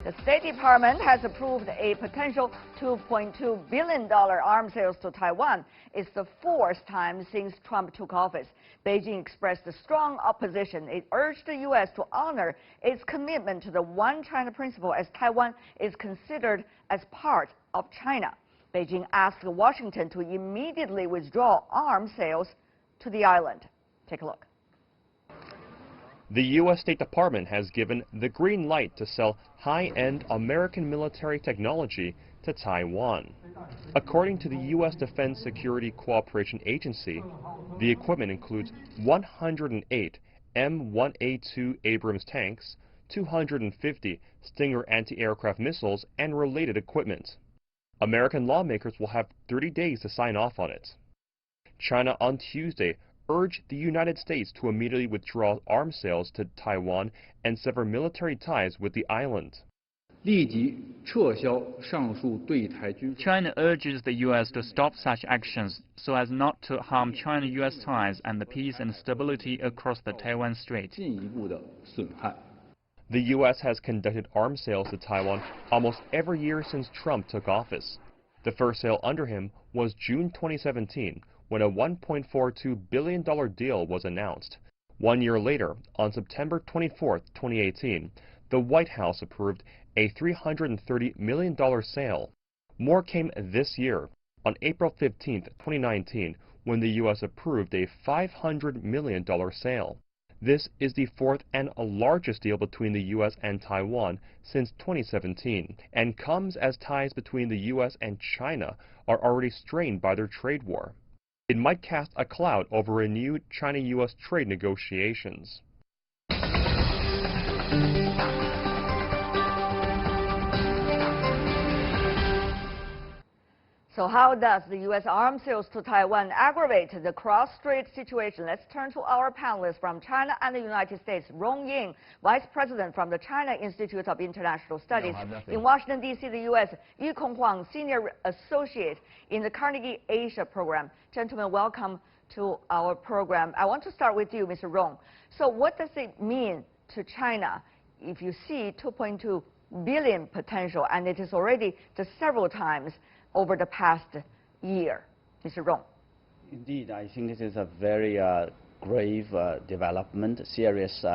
The State Department has approved a potential $2.2 billion arms sales to Taiwan. It's the fourth time since Trump took office. Beijing expressed a strong opposition. It urged the U.S. to honor its commitment to the One China principle as Taiwan is considered as part of China. Beijing asked Washington to immediately withdraw arms sales to the island. Take a look. The U.S. State Department has given the green light to sell high-end American military technology to Taiwan. According to the U.S. Defense Security Cooperation Agency, the equipment includes 108 M1A2 Abrams tanks, 250 Stinger anti-aircraft missiles, and related equipment. American lawmakers will have 30 days to sign off on it. China on Tuesday urged the United States to immediately withdraw arms sales to Taiwan and sever military ties with the island. China urges the U.S. to stop such actions so as not to harm China-U.S. ties and the peace and stability across the Taiwan Strait. The U.S. has conducted arms sales to Taiwan almost every year since Trump took office. The first sale under him was June 2017, when a $1.42 billion deal was announced. 1 year later, on September 24, 2018, the White House approved a $330 million sale. More came this year, on April 15, 2019, when the U.S. approved a $500 million sale. This is the fourth and largest deal between the U.S. and Taiwan since 2017, and comes as ties between the U.S. and China are already strained by their trade war. It might cast a cloud over renewed China-U.S. trade negotiations. So how does the U.S. arms sales to Taiwan aggravate the cross-strait situation? Let's turn to our panelists from China and the United States. Rong Ying, Vice President from the China Institute of International Studies in Washington, D.C., the U.S. Yikong Huang, Senior Associate in the Carnegie Asia Program. Gentlemen, welcome to our program. I want to start with you, Mr. Rong. So what does it mean to China if you see 2.2 billion potential, and it is already just several times over the past year? Mr. Rong. Indeed, I think this is a very grave development, serious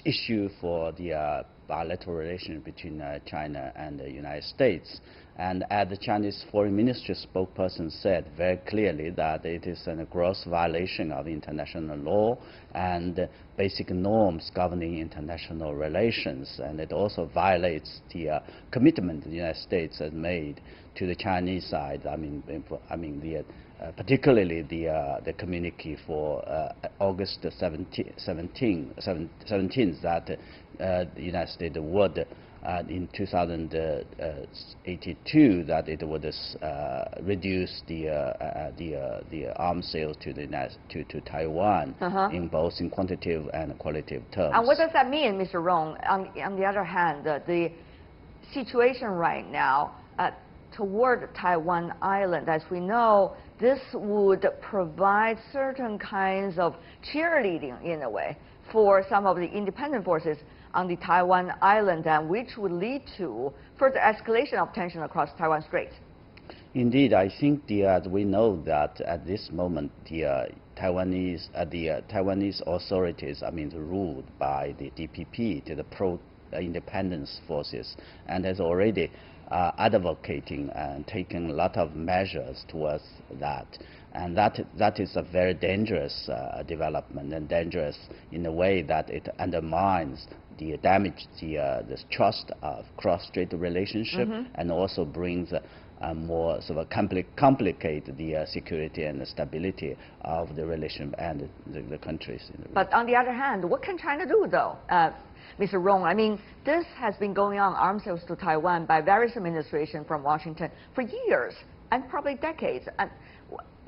issue for the bilateral relation between China and the United States. And as the Chinese Foreign Ministry spokesperson said very clearly that it is a gross violation of international law and basic norms governing international relations. And it also violates the commitment the United States has made to the Chinese side. Particularly the communique for August 17th that the United States would in 2082 that it would reduce the arms sales to Taiwan in both in quantitative and qualitative terms. And what does that mean, Mr. Rong? On the other hand, the situation right now toward Taiwan Island, as we know, this would provide certain kinds of cheerleading, in a way, for some of the independent forces on the Taiwan Island, and which would lead to further escalation of tension across Taiwan Strait. Indeed, I think we know that at this moment the Taiwanese authorities are ruled by the DPP, the pro-independence forces, and has already advocating and taking a lot of measures towards that. And that is a very dangerous development, and dangerous in a way that it undermines the trust of cross-strait relationship, and also brings more sort of complicate the security and the stability of the relation and the countries. But on the other hand, what can China do, though? Mr. Rong, I mean, this has been going on, arms sales to Taiwan, by various administrations from Washington for years, and probably decades. And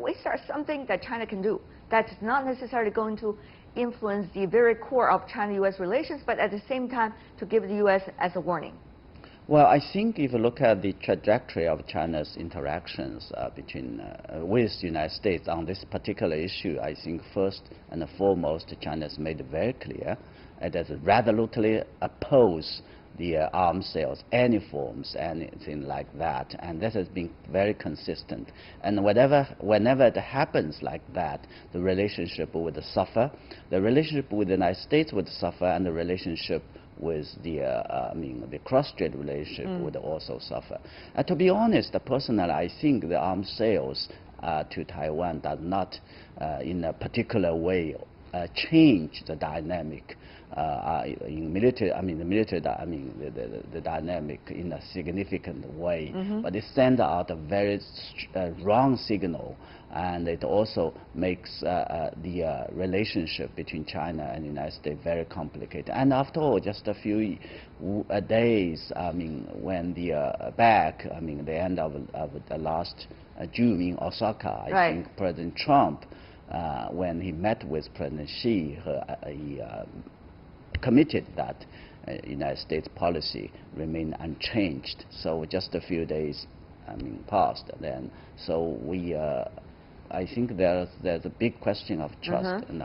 is there something that China can do that's not necessarily going to influence the very core of China-U.S. relations, but at the same time to give the U.S. as a warning? Well, I think if you look at the trajectory of China's interactions with the United States on this particular issue, I think first and foremost, China has made it very clear it has resolutely opposed the arms sales, any forms, anything like that, and this has been very consistent. And whenever it happens like that, the relationship would suffer, the relationship with the United States would suffer, and the relationship with the the cross-strait relationship would also suffer. To be honest, personally, I think the arms sales to Taiwan does not, in a particular way, change the dynamic in military. The dynamic in a significant way. But it sends out a very wrong signal, and it also makes the relationship between China and the United States very complicated. And after all, just a few days, when the the end of the last June in Osaka, I think President Trump, when he met with President Xi, he committed that United States policy remained unchanged. So just a few days, passed. Then, so we, I think there's a big question of trust and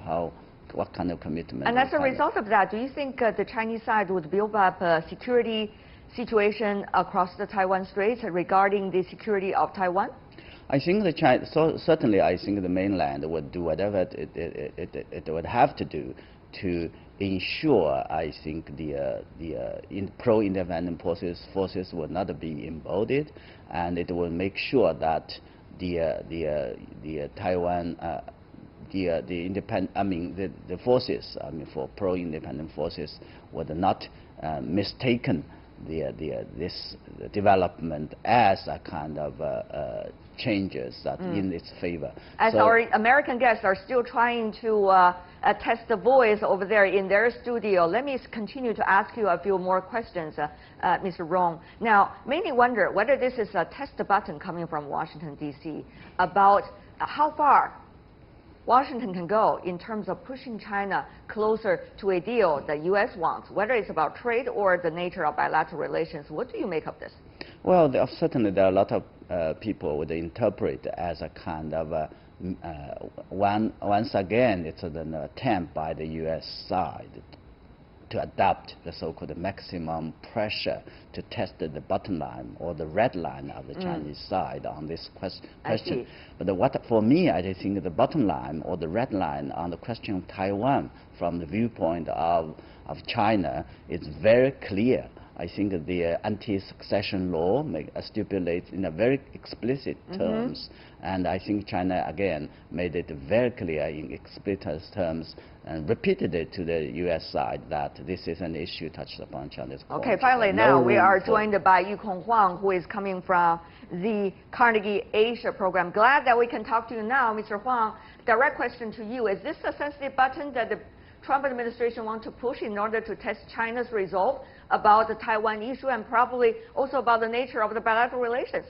what kind of commitment. And as a result of that, do you think the Chinese side would build up a security situation across the Taiwan Straits regarding the security of Taiwan? I think certainly I think the mainland would do whatever it would have to do to ensure, I think, the pro-independent forces would not be emboldened, and it will make sure that the Taiwan the forces, for pro-independent forces would not mistaken this development as a kind of changes that in its favor. As our American guests are still trying to test the voice over there in their studio, let me continue to ask you a few more questions, Mr. Rong. Now, many wonder whether this is a test button coming from Washington, D.C. about how far Washington can go in terms of pushing China closer to a deal the U.S. wants, whether it's about trade or the nature of bilateral relations. What do you make of this? Well, certainly there are a lot of people would interpret as a kind of once again it's an attempt by the U.S. side to adopt the so-called maximum pressure to test the bottom line or the red line of the Chinese side on this question. But for me, I think the bottom line or the red line on the question of Taiwan from the viewpoint of China is very clear. I think the anti-succession law stipulates in a very explicit terms, and I think China again made it very clear in explicit terms and repeated it to the U.S. side that this is an issue touched upon China's point. Okay, finally now we are joined by Yukong Huang, who is coming from the Carnegie Asia program. Glad that we can talk to you now, Mr. Huang. Direct question to you: is this a sensitive button that the Trump administration wants to push in order to test China's resolve about the Taiwan issue and probably also about the nature of the bilateral relations?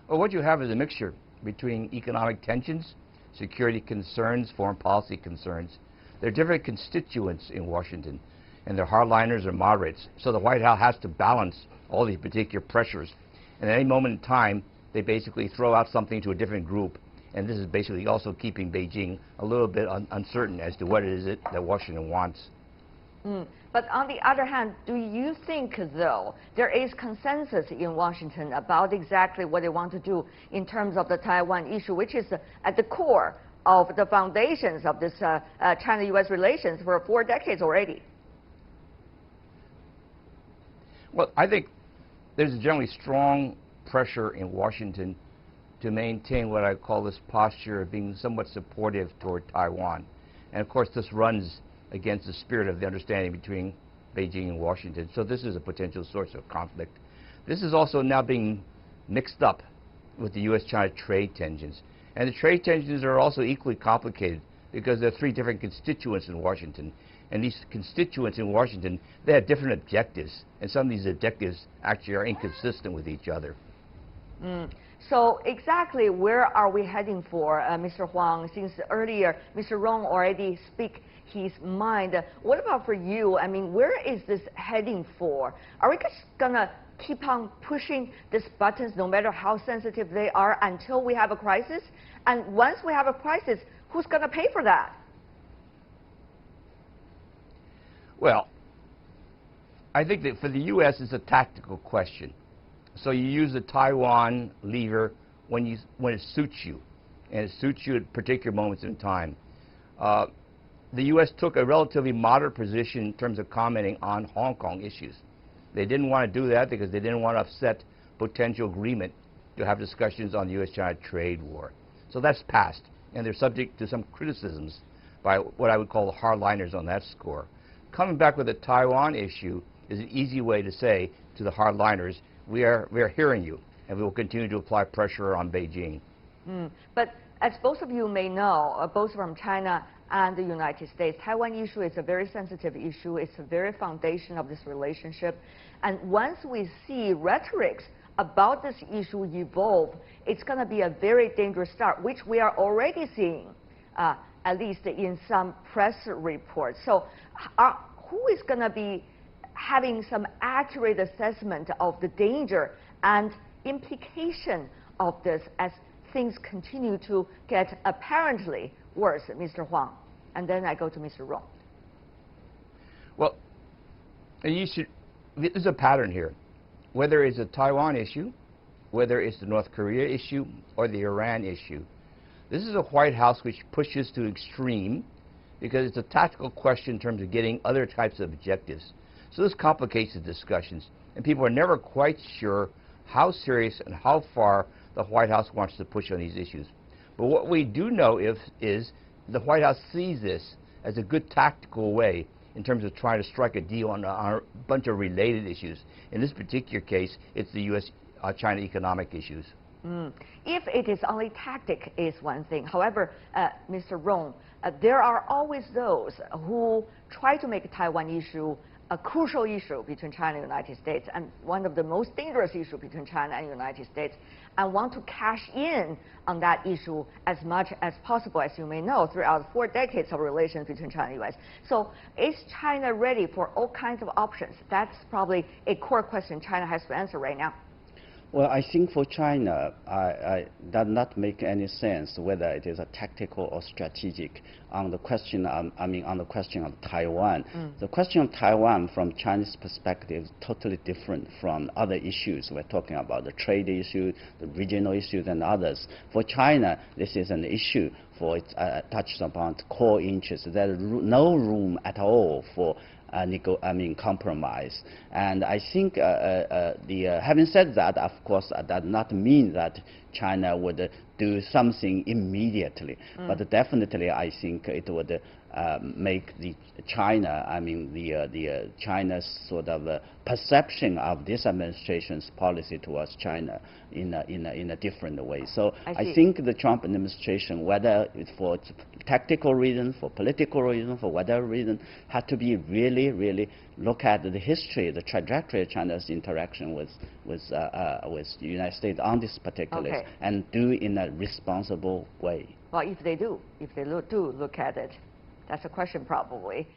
Well, what you have is a mixture between economic tensions, security concerns, foreign policy concerns. There are different constituents in Washington, and they're hardliners or moderates. So the White House has to balance all these particular pressures. And at any moment in time, they basically throw out something to a different group. And this is basically also keeping Beijing a little bit uncertain as to what it is that Washington wants. But on the other hand, do you think, though, there is consensus in Washington about exactly what they want to do in terms of the Taiwan issue, which is at the core of the foundations of this China-U.S. relations for 4 decades already? Well, I think there's a generally strong pressure in Washington to maintain what I call this posture of being somewhat supportive toward Taiwan. And of course, this runs against the spirit of the understanding between Beijing and Washington. So this is a potential source of conflict. This is also now being mixed up with the U.S.-China trade tensions. And the trade tensions are also equally complicated because there are 3 different constituents in Washington. And these constituents in Washington, they have different objectives. And some of these objectives actually are inconsistent with each other. So exactly where are we heading for, Mr. Huang? Since earlier Mr. Rong already speak his mind. What about for you? I mean, where is this heading for? Are we just gonna keep on pushing these buttons no matter how sensitive they are until we have a crisis? And once we have a crisis, who's gonna pay for that? Well, I think that for the U.S. it's a tactical question. So you use the Taiwan lever when it suits you, and it suits you at particular moments in time. The U.S. took a relatively moderate position in terms of commenting on Hong Kong issues. They didn't want to do that because they didn't want to upset potential agreement to have discussions on the U.S.-China trade war. So that's passed, and they're subject to some criticisms by what I would call the hardliners on that score. Coming back with the Taiwan issue is an easy way to say to the hardliners, we are hearing you, and we will continue to apply pressure on Beijing. But as both of you may know, both from China and the United States, Taiwan issue is a very sensitive issue. It's the very foundation of this relationship. And once we see rhetorics about this issue evolve, it's going to be a very dangerous start, which we are already seeing, at least in some press reports. So who is going to be having some accurate assessment of the danger and implication of this as things continue to get apparently worse, Mr. Huang? And then I go to Mr. Rong. Well, there's a pattern here. Whether it's a Taiwan issue, whether it's the North Korea issue, or the Iran issue, this is a White House which pushes to extreme because it's a tactical question in terms of getting other types of objectives. So this complicates the discussions, and people are never quite sure how serious and how far the White House wants to push on these issues. But what we do know is the White House sees this as a good tactical way in terms of trying to strike a deal on a bunch of related issues. In this particular case, it's the U.S.-China economic issues. If it is only tactic is one thing. However, Mr. Rong, there are always those who try to make the Taiwan issue a crucial issue between China and the United States, and one of the most dangerous issues between China and the United States, and want to cash in on that issue as much as possible, as you may know, throughout 4 decades of relations between China and the U.S. So is China ready for all kinds of options? That's probably a core question China has to answer right now. Well, I think for China, does not make any sense whether it is a tactical or strategic on the question. On the question of Taiwan. The question of Taiwan, from China's perspective, is totally different from other issues. We're talking about the trade issue, the regional issues, and others. For China, this is an issue for its touched upon core interests. There's no room at all for compromise. And I think having said that, of course, that does not mean that China would do something immediately. But definitely, I think it would make the China, the China's sort of perception of this administration's policy towards China in a different way. So I think the Trump administration, whether it's for tactical reason, for political reason, for whatever reason, had to be really look at the history, the trajectory of China's interaction with the United States on this particular issue, and do in a responsible way. Well, if they do look at it, that's a question probably.